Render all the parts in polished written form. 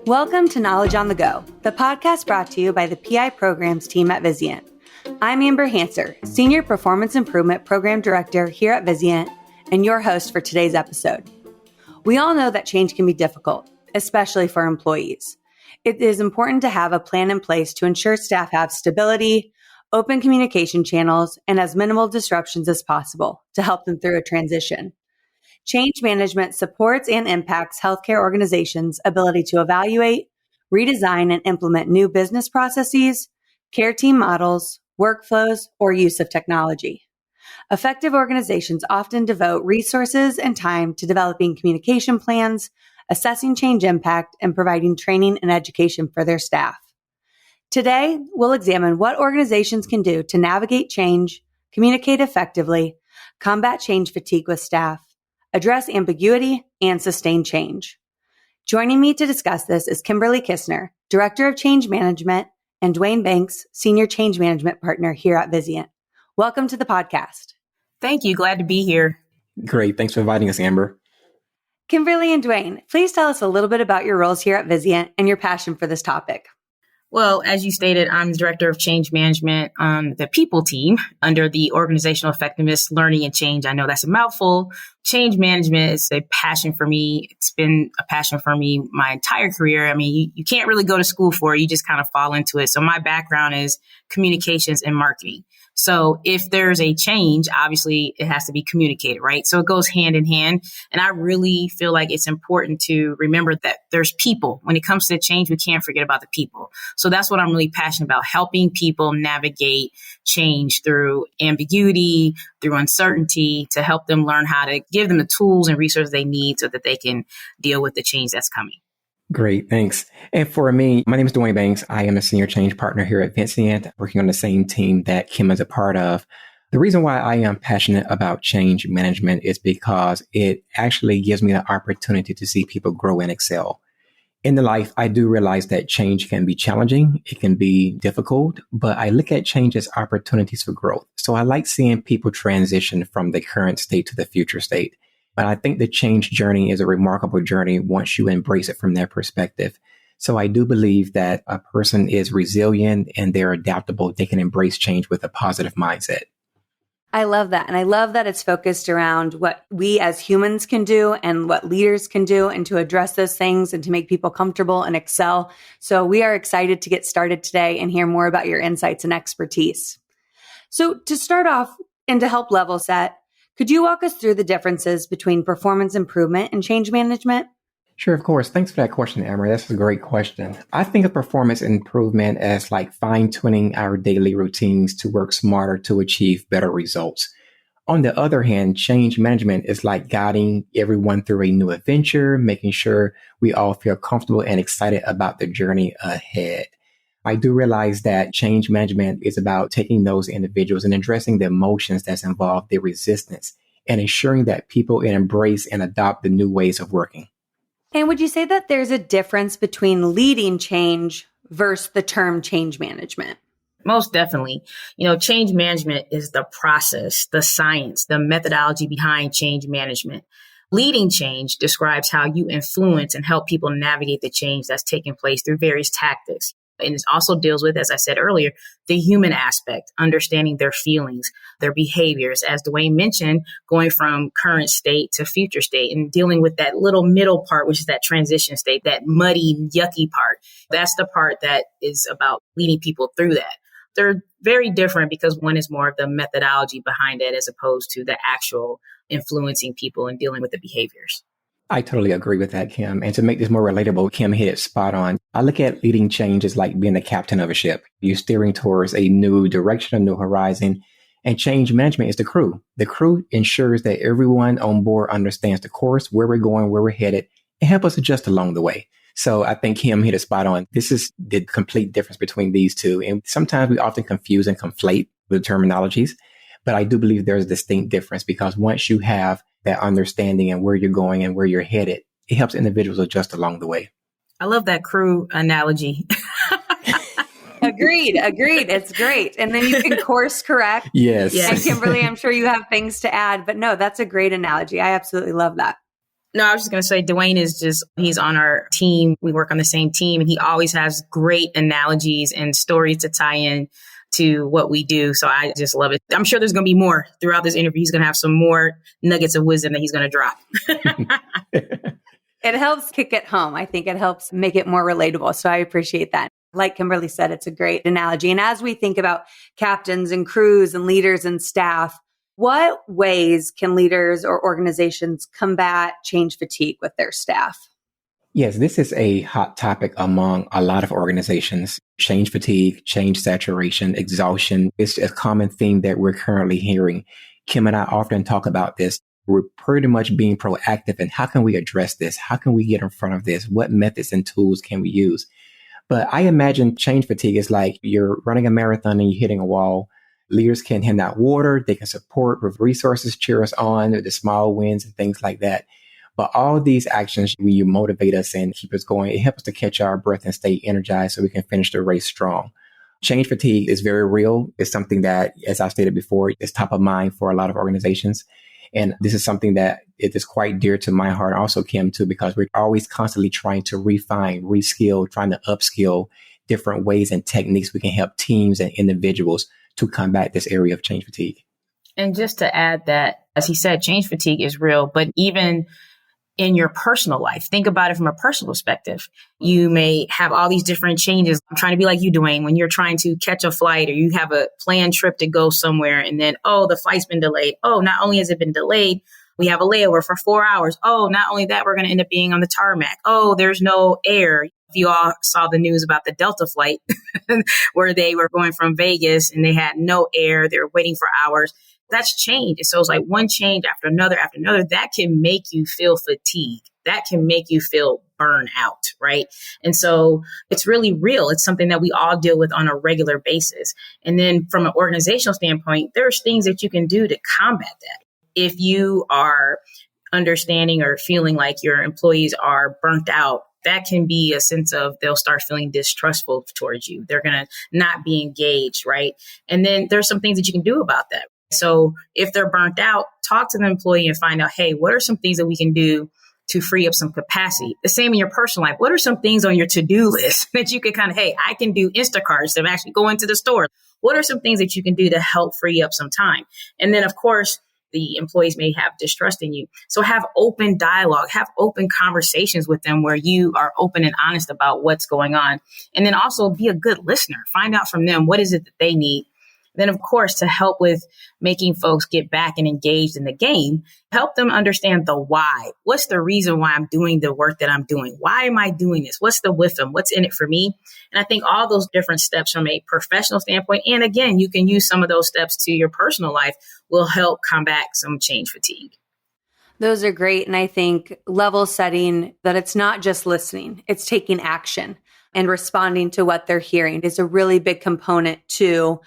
Welcome to Knowledge on the Go, the podcast brought to you by the PI Programs team at Vizient. I'm Amber Hanser, Senior Performance Improvement Program Director here at Vizient, and your host for today's episode. We all know that change can be difficult, especially for employees. It is important to have a plan in place to ensure staff have stability, open communication channels, and as minimal disruptions as possible to help them through a transition. Change management supports and impacts healthcare organizations' ability to evaluate, redesign, and implement new business processes, care team models, workflows, or use of technology. Effective organizations often devote resources and time to developing communication plans, assessing change impact, and providing training and education for their staff. Today, we'll examine what organizations can do to navigate change, communicate effectively, combat change fatigue with staff, address ambiguity, and sustain change. Joining me to discuss this is Kimberly Kisner, Director of Change Management, and Dwayne Banks, Senior Change Management Partner here at Vizient. Welcome to the podcast. Thank you. Glad to be here. Great. Thanks for inviting us, Amber. Kimberly and Dwayne, please tell us a little bit about your roles here at Vizient and your passion for this topic. Well, as you stated, I'm the Director of Change Management on the People team under the Organizational Effectiveness, Learning, and Change. I know that's a mouthful. Change management is a passion for me. It's been a passion for me my entire career. I mean, you can't really go to school for it. You just kind of fall into it. So my background is communications and marketing. So if there's a change, obviously it has to be communicated, right? So it goes hand in hand. And I really feel like it's important to remember that there's people. When it comes to change, we can't forget about the people. So that's what I'm really passionate about, helping people navigate change through ambiguity, through uncertainty, to help them learn how to give them the tools and resources they need so that they can deal with the change that's coming. Great. Thanks. And for me, my name is Dwayne Banks. I am a Senior Change Partner here at Vizient, working on the same team that Kim is a part of. The reason why I am passionate about change management is because it actually gives me the opportunity to see people grow and excel. In the life, I do realize that change can be challenging. It can be difficult, but I look at change as opportunities for growth. So I like seeing people transition from the current state to the future state. But I think the change journey is a remarkable journey once you embrace it from their perspective. So I do believe that a person is resilient and they're adaptable. They can embrace change with a positive mindset. I love that. And I love that it's focused around what we as humans can do and what leaders can do and to address those things and to make people comfortable and excel. So we are excited to get started today and hear more about your insights and expertise. So to start off and to help level set, could you walk us through the differences between performance improvement and change management? Sure, of course. Thanks for that question, Amber. That's a great question. I think of performance improvement as like fine-tuning our daily routines to work smarter to achieve better results. On the other hand, change management is like guiding everyone through a new adventure, making sure we all feel comfortable and excited about the journey ahead. I do realize that change management is about taking those individuals and addressing the emotions that's involved, the resistance, and ensuring that people embrace and adopt the new ways of working. And would you say that there's a difference between leading change versus the term change management? Most definitely. Change management is the process, the science, the methodology behind change management. Leading change describes how you influence and help people navigate the change that's taking place through various tactics. And it also deals with, as I said earlier, the human aspect, understanding their feelings, their behaviors, as Dwayne mentioned, going from current state to future state and dealing with that little middle part, which is that transition state, that muddy, yucky part. That's the part that is about leading people through that. They're very different because one is more of the methodology behind it as opposed to the actual influencing people and dealing with the behaviors. I totally agree with that, Kim. And to make this more relatable, Kim hit it spot on. I look at leading change as like being the captain of a ship. You're steering towards a new direction, a new horizon, and change management is the crew. The crew ensures that everyone on board understands the course, where we're going, where we're headed, and help us adjust along the way. So I think Kim hit it spot on. This is the complete difference between these two. And sometimes we often confuse and conflate the terminologies. But I do believe there's a distinct difference because once you have that understanding and where you're going and where you're headed, it helps individuals adjust along the way. I love that crew analogy. Agreed. It's great. And then you can course correct. Yes. And Kimberly, I'm sure you have things to add, but no, that's a great analogy. I absolutely love that. No, I was just going to say Dwayne he's on our team. We work on the same team, and he always has great analogies and stories to tie in to what we do. So I just love it. I'm sure there's going to be more throughout this interview. He's going to have some more nuggets of wisdom that he's going to drop. It helps kick it home. I think it helps make it more relatable. So I appreciate that. Like Kimberly said, it's a great analogy. And as we think about captains and crews and leaders and staff, what ways can leaders or organizations combat change fatigue with their staff? Yes, this is a hot topic among a lot of organizations. Change fatigue, change saturation, exhaustion. It's a common theme that we're currently hearing. Kim and I often talk about this. We're pretty much being proactive in how can we address this? How can we get in front of this? What methods and tools can we use? But I imagine change fatigue is like you're running a marathon and you're hitting a wall. Leaders can hand out water. They can support with resources, cheer us on, the small wins and things like that. But all these actions, when you motivate us and keep us going, it helps us to catch our breath and stay energized so we can finish the race strong. Change fatigue is very real. It's something that, as I stated before, is top of mind for a lot of organizations. And this is something that it is quite dear to my heart, also, Kim, too, because we're always constantly trying to refine, reskill, trying to upskill different ways and techniques we can help teams and individuals to combat this area of change fatigue. And just to add that, as he said, change fatigue is real, but even in your personal life, think about it from a personal perspective. You may have all these different changes. I'm trying to be like you, Dwayne, when you're trying to catch a flight or you have a planned trip to go somewhere and then, the flight's been delayed. Not only has it been delayed, we have a layover for 4 hours. Not only that, we're going to end up being on the tarmac. There's no air. If you all saw the news about the Delta flight where they were going from Vegas and they had no air, they were waiting for hours. That's change. So it's like one change after another, that can make you feel fatigue. That can make you feel burn out, right? And so it's really real. It's something that we all deal with on a regular basis. And then from an organizational standpoint, there's things that you can do to combat that. If you are understanding or feeling like your employees are burnt out, that can be a sense of they'll start feeling distrustful towards you. They're going to not be engaged, right? And then there's some things that you can do about that. So if they're burnt out, talk to the employee and find out, hey, what are some things that we can do to free up some capacity? The same in your personal life. What are some things on your to-do list that you can I can do Instacarts to actually go into the store? What are some things that you can do to help free up some time? And then, of course, the employees may have distrust in you. So have open dialogue, have open conversations with them where you are open and honest about what's going on. And then also be a good listener. Find out from them, what is it that they need? Then, of course, to help with making folks get back and engaged in the game, help them understand the why. What's the reason why I'm doing the work that I'm doing? Why am I doing this? What's the with them? What's in it for me? And I think all those different steps from a professional standpoint, and again, you can use some of those steps to your personal life, will help combat some change fatigue. Those are great. And I think level setting that it's not just listening, it's taking action and responding to what they're hearing is a really big component to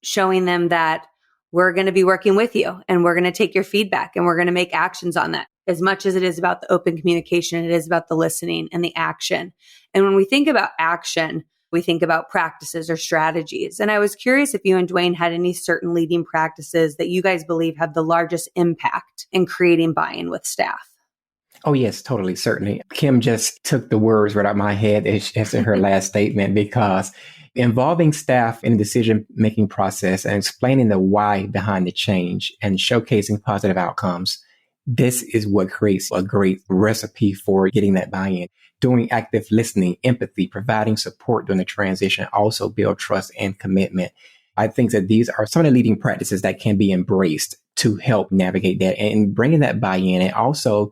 showing them that we're going to be working with you and we're going to take your feedback and we're going to make actions on that. As much as it is about the open communication, it is about the listening and the action. And when we think about action, we think about practices or strategies. And I was curious if you and Dwayne had any certain leading practices that you guys believe have the largest impact in creating buy-in with staff. Oh, yes, totally. Certainly. Kim just took the words right out of my head as in her last statement, because involving staff in the decision-making process and explaining the why behind the change and showcasing positive outcomes, this is what creates a great recipe for getting that buy-in. Doing active listening, empathy, providing support during the transition also build trust and commitment. I think that these are some of the leading practices that can be embraced to help navigate that and bringing that buy-in. And also,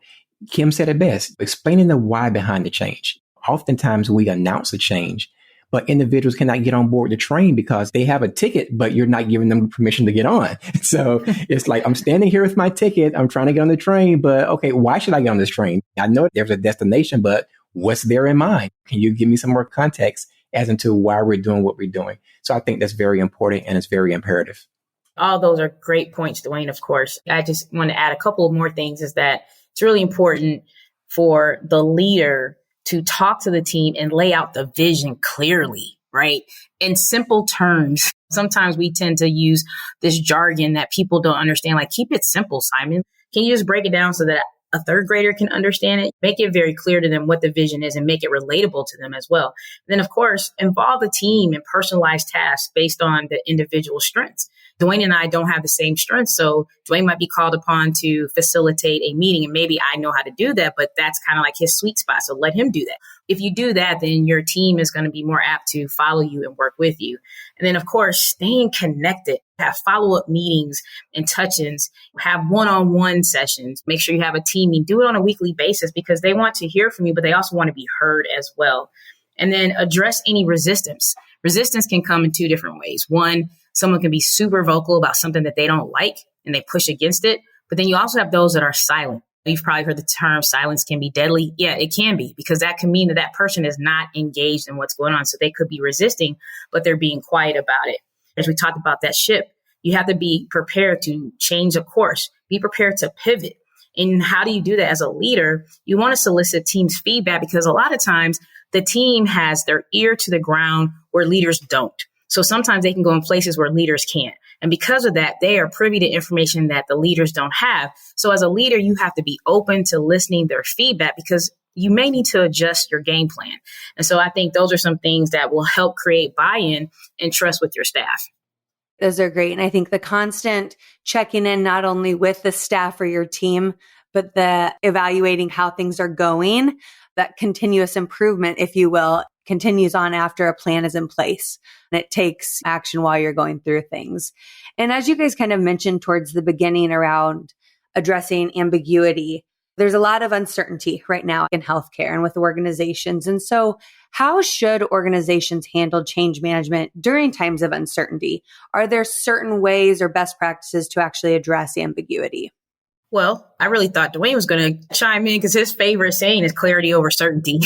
Kim said it best, explaining the why behind the change. Oftentimes we announce a change, but individuals cannot get on board the train because they have a ticket, but you're not giving them permission to get on. So it's like, I'm standing here with my ticket. I'm trying to get on the train, but okay, why should I get on this train? I know there's a destination, but what's there in mind? Can you give me some more context as into why we're doing what we're doing? So I think that's very important and it's very imperative. All those are great points, Dwayne, of course. I just want to add a couple more things is that it's really important for the leader to talk to the team and lay out the vision clearly, right? In simple terms. Sometimes we tend to use this jargon that people don't understand, like keep it simple, Simon. Can you just break it down so that a third grader can understand it. Make it very clear to them what the vision is and make it relatable to them as well. Then, of course, involve the team in personalized tasks based on the individual strengths. Dwayne and I don't have the same strengths, so Dwayne might be called upon to facilitate a meeting, and maybe I know how to do that, but that's kind of like his sweet spot, so let him do that. If you do that, then your team is going to be more apt to follow you and work with you. And then, of course, staying connected, have follow-up meetings and touch-ins, have one-on-one sessions, make sure you have a team meeting, do it on a weekly basis because they want to hear from you, but they also want to be heard as well. And then address any resistance. Resistance can come in two different ways. One, someone can be super vocal about something that they don't like and they push against it. But then you also have those that are silent. You've probably heard the term silence can be deadly. Yeah, it can be, because that can mean that that person is not engaged in what's going on. So they could be resisting, but they're being quiet about it. As we talked about that ship, you have to be prepared to change a course, be prepared to pivot. And how do you do that as a leader? You want to solicit team's feedback because a lot of times the team has their ear to the ground where leaders don't. So sometimes they can go in places where leaders can't. And because of that, they are privy to information that the leaders don't have. So as a leader, you have to be open to listening their feedback because you may need to adjust your game plan. And so I think those are some things that will help create buy-in and trust with your staff. Those are great. And I think the constant checking in, not only with the staff or your team, but the evaluating how things are going, that continuous improvement, if you will, continues on after a plan is in place and it takes action while you're going through things. And as you guys kind of mentioned towards the beginning around addressing ambiguity, there's a lot of uncertainty right now in healthcare and with organizations. And so how should organizations handle change management during times of uncertainty? Are there certain ways or best practices to actually address ambiguity? Well, I really thought Dwayne was going to chime in because his favorite saying is clarity over certainty.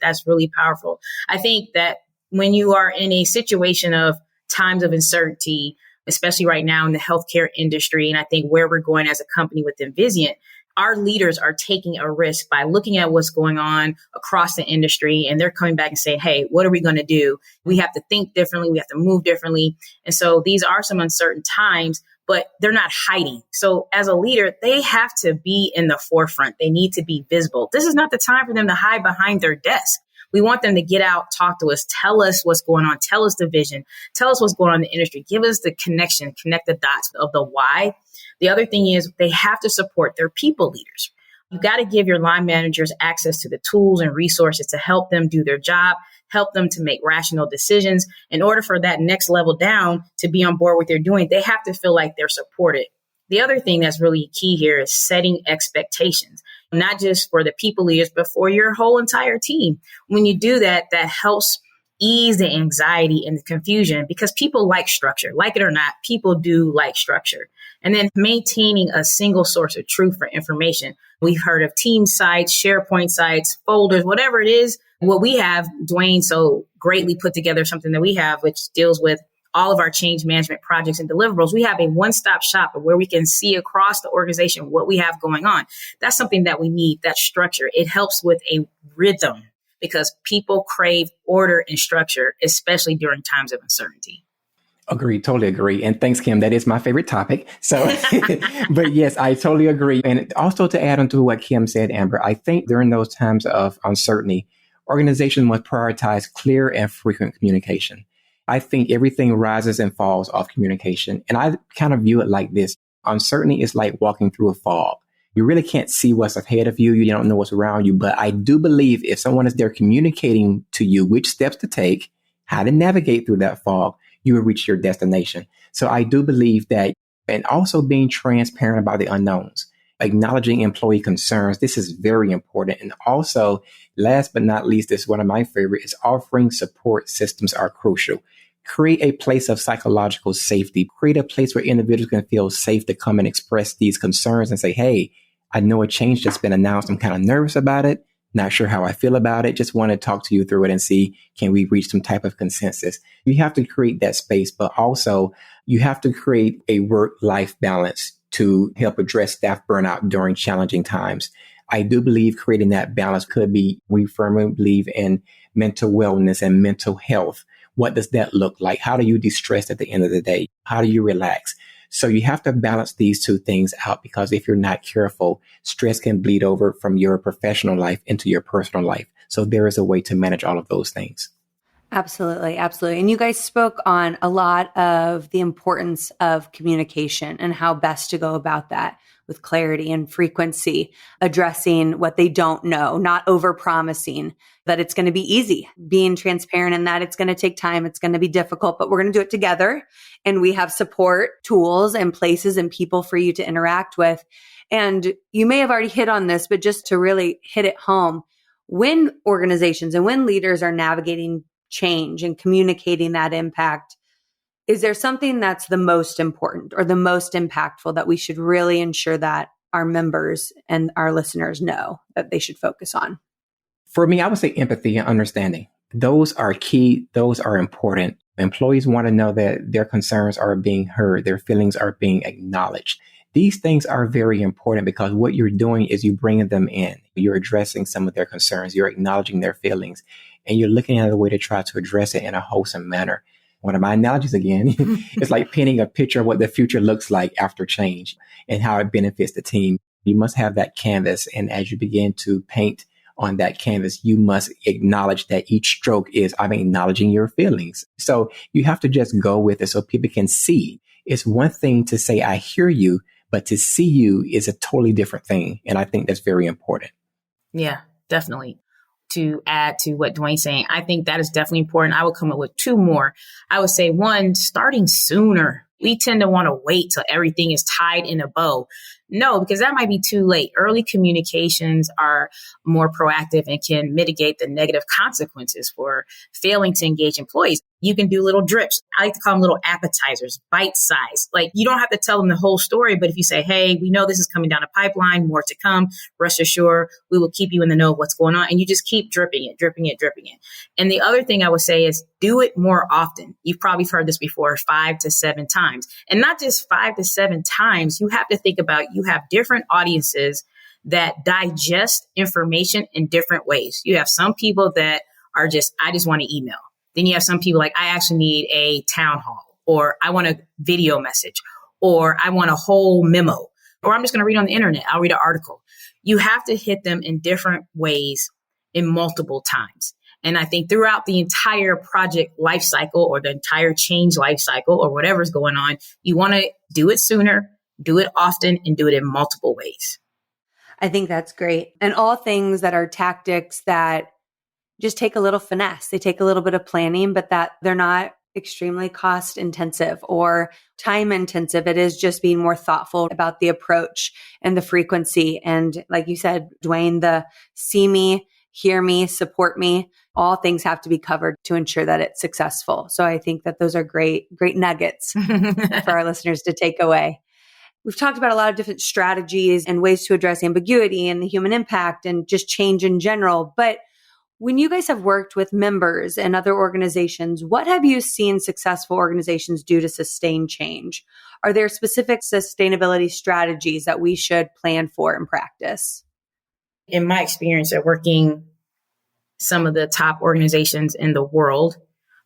That's really powerful. I think that when you are in a situation of times of uncertainty, especially right now in the healthcare industry, and I think where we're going as a company within Vizient, our leaders are taking a risk by looking at what's going on across the industry, and they're coming back and saying, hey, what are we going to do? We have to think differently. We have to move differently. And so these are some uncertain times, but they're not hiding. So as a leader, they have to be in the forefront. They need to be visible. This is not the time for them to hide behind their desk. We want them to get out, talk to us, tell us what's going on, tell us the vision, tell us what's going on in the industry, give us the connection, connect the dots of the why. The other thing is they have to support their people leaders. You got to give your line managers access to the tools and resources to help them do their job, help them to make rational decisions. In order for that next level down to be on board with what they're doing, they have to feel like they're supported. The other thing that's really key here is setting expectations, not just for the people leaders, but for your whole entire team. When you do that, that helps ease the anxiety and the confusion because people like structure. Like it or not, people do like structure. And then maintaining a single source of truth for information. We've heard of team sites, SharePoint sites, folders, whatever it is. What we have, Dwayne so greatly put together something that we have, which deals with all of our change management projects and deliverables. We have a one-stop shop where we can see across the organization what we have going on. That's something that we need, that structure. It helps with a rhythm because people crave order and structure, especially during times of uncertainty. Agreed. Totally agree. And thanks, Kim. That is my favorite topic. So, but yes, I totally agree. And also to add on to what Kim said, Amber, I think during those times of uncertainty, organizations must prioritize clear and frequent communication. I think everything rises and falls off communication. And I kind of view it like this. Uncertainty is like walking through a fog. You really can't see what's ahead of you. You don't know what's around you. But I do believe if someone is there communicating to you which steps to take, how to navigate through that fog, you will reach your destination. So I do believe that, and also being transparent about the unknowns, acknowledging employee concerns. This is very important. And also, last but not least, this is one of my favorite, is offering support systems are crucial. Create a place of psychological safety. Create a place where individuals can feel safe to come and express these concerns and say, hey, I know a change that's been announced. I'm kind of nervous about it. Not sure how I feel about it. Just want to talk to you through it and see, can we reach some type of consensus? You have to create that space, but also you have to create a work-life balance to help address staff burnout during challenging times. I do believe creating that balance could be, we firmly believe in mental wellness and mental health. What does that look like? How do you de-stress at the end of the day? How do you relax? So you have to balance these two things out, because if you're not careful, stress can bleed over from your professional life into your personal life. So there is a way to manage all of those things. Absolutely. Absolutely. And you guys spoke on a lot of the importance of communication and how best to go about that with clarity and frequency, addressing what they don't know, not over promising that it's going to be easy, being transparent in that it's going to take time. It's going to be difficult, but we're going to do it together. And we have support tools and places and people for you to interact with. And you may have already hit on this, but just to really hit it home, when organizations and when leaders are navigating change and communicating that impact, is there something that's the most important or the most impactful that we should really ensure that our members and our listeners know that they should focus on? For me, I would say empathy and understanding. Those are key. Those are important. Employees want to know that their concerns are being heard, their feelings are being acknowledged. These things are very important, because what you're doing is you bringing them in. You're addressing some of their concerns. You're acknowledging their feelings, and you're looking at a way to try to address it in a wholesome manner. One of my analogies again, it's like painting a picture of what the future looks like after change and how it benefits the team. You must have that canvas. And as you begin to paint on that canvas, you must acknowledge that each stroke is, I'm acknowledging your feelings. So you have to just go with it so people can see. It's one thing to say, I hear you, but to see you is a totally different thing. And I think that's very important. Yeah, definitely. To add to what Dwayne's saying, I think that is definitely important. I would come up with two more. I would say one, starting sooner. We tend to want to wait till everything is tied in a bow. No, because that might be too late. Early communications are more proactive and can mitigate the negative consequences for failing to engage employees. You can do little drips. I like to call them little appetizers, bite size. Like, you don't have to tell them the whole story, but if you say, hey, we know this is coming down a pipeline, more to come, rest assured, we will keep you in the know of what's going on. And you just keep dripping it. And the other thing I would say is do it more often. You've probably heard this before, 5 to 7 times. And not just 5 to 7 times. You have to think about, you have different audiences that digest information in different ways. You have some people that are just, I just want to email. Then you have some people like, I actually need a town hall, or I want a video message, or I want a whole memo, or I'm just going to read on the internet. I'll read an article. You have to hit them in different ways in multiple times. And I think throughout the entire project life cycle, or the entire change life cycle, or whatever's going on, you want to do it sooner, do it often, and do it in multiple ways. I think that's great. And all things that are tactics that just take a little finesse. They take a little bit of planning, but that they're not extremely cost intensive or time intensive. It is just being more thoughtful about the approach and the frequency. And like you said, Dwayne, the see me, hear me, support me, all things have to be covered to ensure that it's successful. So I think that those are great nuggets for our listeners to take away. We've talked about a lot of different strategies and ways to address ambiguity and the human impact and just change in general. But when you guys have worked with members and other organizations, what have you seen successful organizations do to sustain change? Are there specific sustainability strategies that we should plan for and practice? In my experience at working some of the top organizations in the world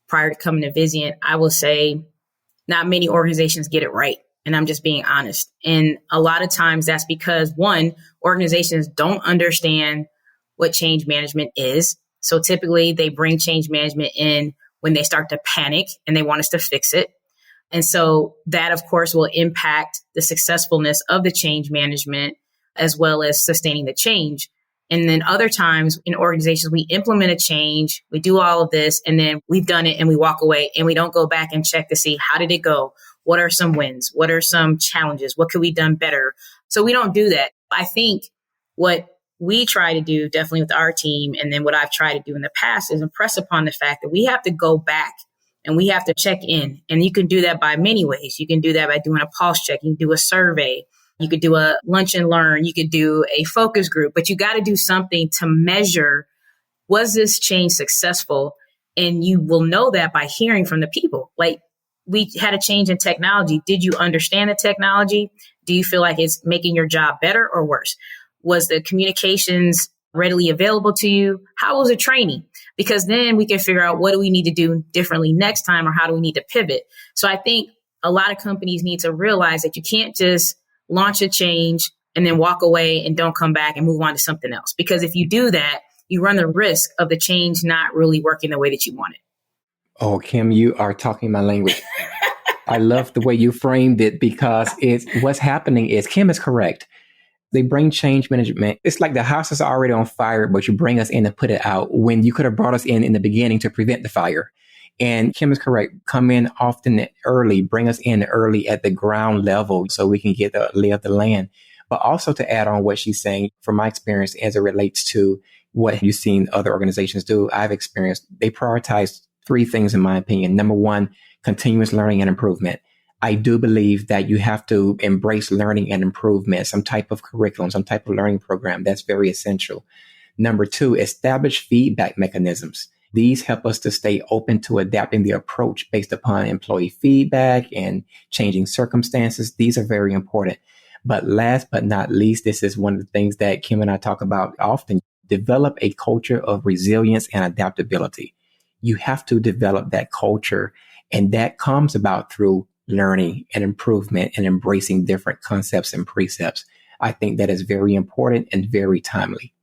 prior to coming to Vizient, I will say not many organizations get it right. And I'm just being honest. And a lot of times that's because, one, organizations don't understand what change management is. So typically they bring change management in when they start to panic and they want us to fix it. And so that, of course, will impact the successfulness of the change management as well as sustaining the change. And then other times in organizations, we implement a change, we do all of this, and then we've done it and we walk away and we don't go back and check to see how did it go? What are some wins? What are some challenges? What could we done better? So we don't do that. I think what we try to do definitely with our team, and then what I've tried to do in the past, is impress upon the fact that we have to go back and we have to check in. And you can do that by many ways. You can do that by doing a pulse check. You can do a survey. You could do a lunch and learn. You could do a focus group, but you got to do something to measure, was this change successful? And you will know that by hearing from the people. Like, we had a change in technology. Did you understand the technology? Do you feel like it's making your job better or worse? Was the communications readily available to you? How was the training? Because then we can figure out what do we need to do differently next time, or how do we need to pivot? So I think a lot of companies need to realize that you can't just launch a change and then walk away and don't come back and move on to something else. Because if you do that, you run the risk of the change not really working the way that you want it. Oh, Kim, you are talking my language. I love the way you framed it, because what's happening is Kim is correct. They bring change management. It's like the house is already on fire, but you bring us in to put it out when you could have brought us in the beginning to prevent the fire. And Kim is correct. Come in often early, bring us in early at the ground level so we can get the lay of the land. But also to add on what she's saying, from my experience as it relates to what you've seen other organizations do, I've experienced, they prioritize 3 things, in my opinion. Number 1, continuous learning and improvement. I do believe that you have to embrace learning and improvement, some type of curriculum, some type of learning program. That's very essential. Number 2, establish feedback mechanisms. These help us to stay open to adapting the approach based upon employee feedback and changing circumstances. These are very important. But last but not least, this is one of the things that Kim and I talk about often. Develop a culture of resilience and adaptability. You have to develop that culture, and that comes about through learning and improvement and embracing different concepts and precepts. I think that is very important and very timely.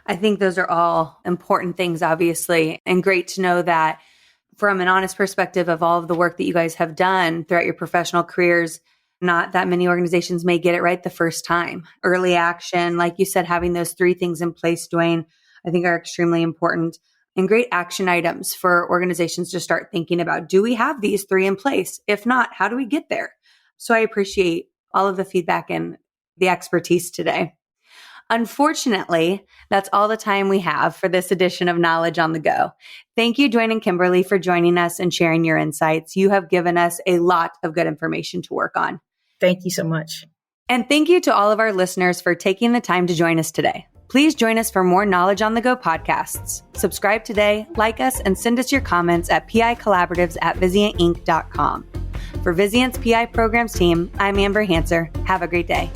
I think those are all important things, obviously, and great to know that from an honest perspective of all of the work that you guys have done throughout your professional careers, not that many organizations may get it right the first time. Early action, like you said, having those 3 things in place, Dwayne, I think are extremely important, and great action items for organizations to start thinking about. Do we have these 3 in place? If not, how do we get there? So I appreciate all of the feedback and the expertise today. Unfortunately, that's all the time we have for this edition of Knowledge on the Go. Thank you, Dwayne and Kimberly, for joining us and sharing your insights. You have given us a lot of good information to work on. Thank you so much. And thank you to all of our listeners for taking the time to join us today. Please join us for more Knowledge on the Go podcasts. Subscribe today, like us, and send us your comments at picollaboratives@vizientinc.com. For Vizient's PI Programs team, I'm Amber Hanser. Have a great day.